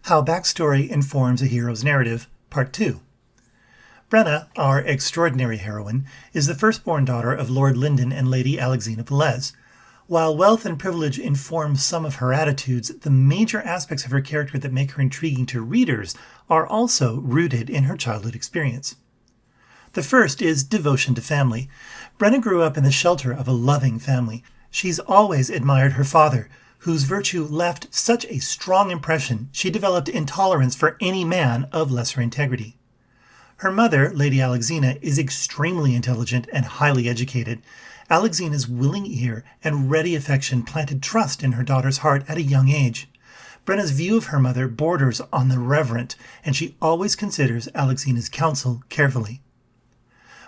How Backstory Informs a Hero's Narrative, Part 2. Brenna, our extraordinary heroine, is the firstborn daughter of Lord Lyndon and Lady Alexina Velez. While wealth and privilege inform some of her attitudes, the major aspects of her character that make her intriguing to readers are also rooted in her childhood experience. The first is devotion to family. Brenna grew up in the shelter of a loving family. She's always admired her father, whose virtue left such a strong impression she developed intolerance for any man of lesser integrity. Her mother, Lady Alexina, is extremely intelligent and highly educated. Alexina's willing ear and ready affection planted trust in her daughter's heart at a young age. Brenna's view of her mother borders on the reverent, and she always considers Alexina's counsel carefully.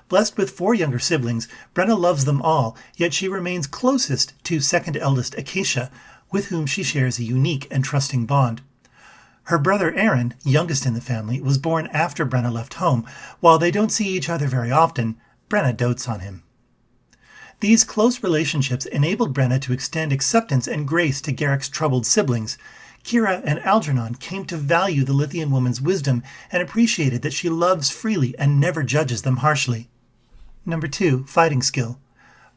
Blessed with 4 younger siblings, Brenna loves them all, yet she remains closest to second eldest Acacia, with whom she shares a unique and trusting bond. Her brother Aaron, youngest in the family, was born after Brenna left home. While they don't see each other very often, Brenna dotes on him. These close relationships enabled Brenna to extend acceptance and grace to Garrick's troubled siblings. Kira and Algernon came to value the Lithian woman's wisdom and appreciated that she loves freely and never judges them harshly. Number 2, fighting skill.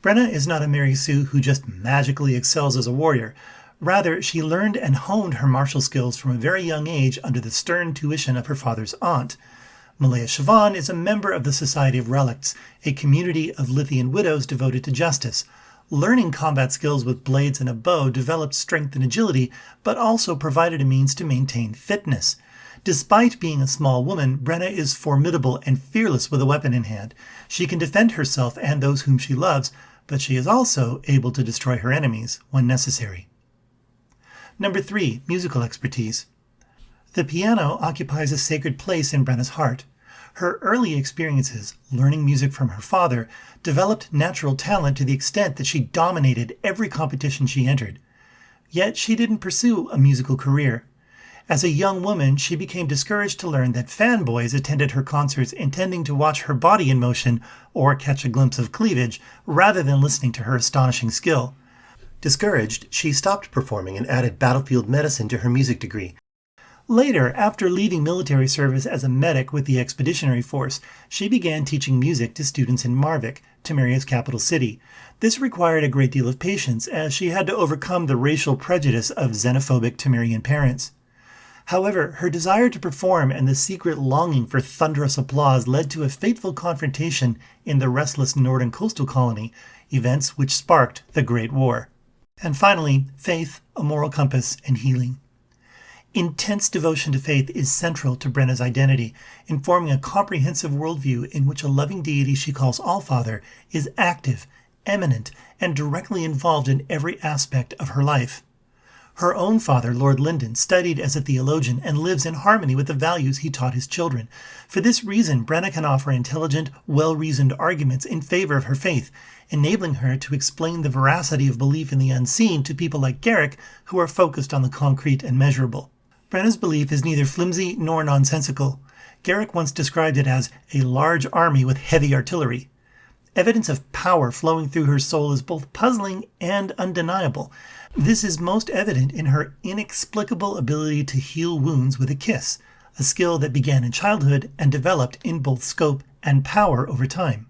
Brenna is not a Mary Sue who just magically excels as a warrior. Rather, she learned and honed her martial skills from a very young age under the stern tuition of her father's aunt. Malaya Siobhan is a member of the Society of Relicts, a community of Lithian widows devoted to justice. Learning combat skills with blades and a bow developed strength and agility, but also provided a means to maintain fitness. Despite being a small woman, Brenna is formidable and fearless with a weapon in hand. She can defend herself and those whom she loves, but she is also able to destroy her enemies when necessary. Number 3, musical expertise. The piano occupies a sacred place in Brenna's heart. Her early experiences, learning music from her father, developed natural talent to the extent that she dominated every competition she entered. Yet she didn't pursue a musical career. As a young woman, she became discouraged to learn that fanboys attended her concerts intending to watch her body in motion or catch a glimpse of cleavage, rather than listening to her astonishing skill. Discouraged, she stopped performing and added battlefield medicine to her music degree. Later, after leaving military service as a medic with the Expeditionary Force, she began teaching music to students in Marvik, Temeria's capital city. This required a great deal of patience, as she had to overcome the racial prejudice of xenophobic Temerian parents. However, her desire to perform and the secret longing for thunderous applause led to a fateful confrontation in the restless northern coastal colony, events which sparked the Great War. And finally, faith, a moral compass, and healing. Intense devotion to faith is central to Brenna's identity, informing a comprehensive worldview in which a loving deity she calls Allfather is active, eminent, and directly involved in every aspect of her life. Her own father, Lord Lyndon, studied as a theologian and lives in harmony with the values he taught his children. For this reason, Brenna can offer intelligent, well-reasoned arguments in favor of her faith, enabling her to explain the veracity of belief in the unseen to people like Garrick, who are focused on the concrete and measurable. Brenna's belief is neither flimsy nor nonsensical. Garrick once described it as a large army with heavy artillery. Evidence of power flowing through her soul is both puzzling and undeniable. This is most evident in her inexplicable ability to heal wounds with a kiss, a skill that began in childhood and developed in both scope and power over time.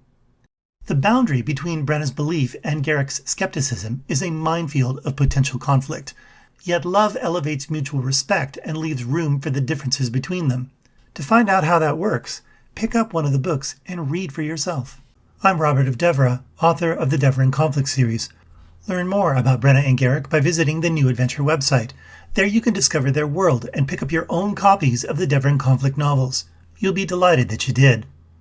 The boundary between Brenna's belief and Garrick's skepticism is a minefield of potential conflict, yet love elevates mutual respect and leaves room for the differences between them. To find out how that works, pick up one of the books and read for yourself. I'm Robert of Devra, author of the Devra in Conflict series. Learn more about Brenna and Garrick by visiting the New Adventure website. There you can discover their world and pick up your own copies of the Devra in Conflict novels. You'll be delighted that you did.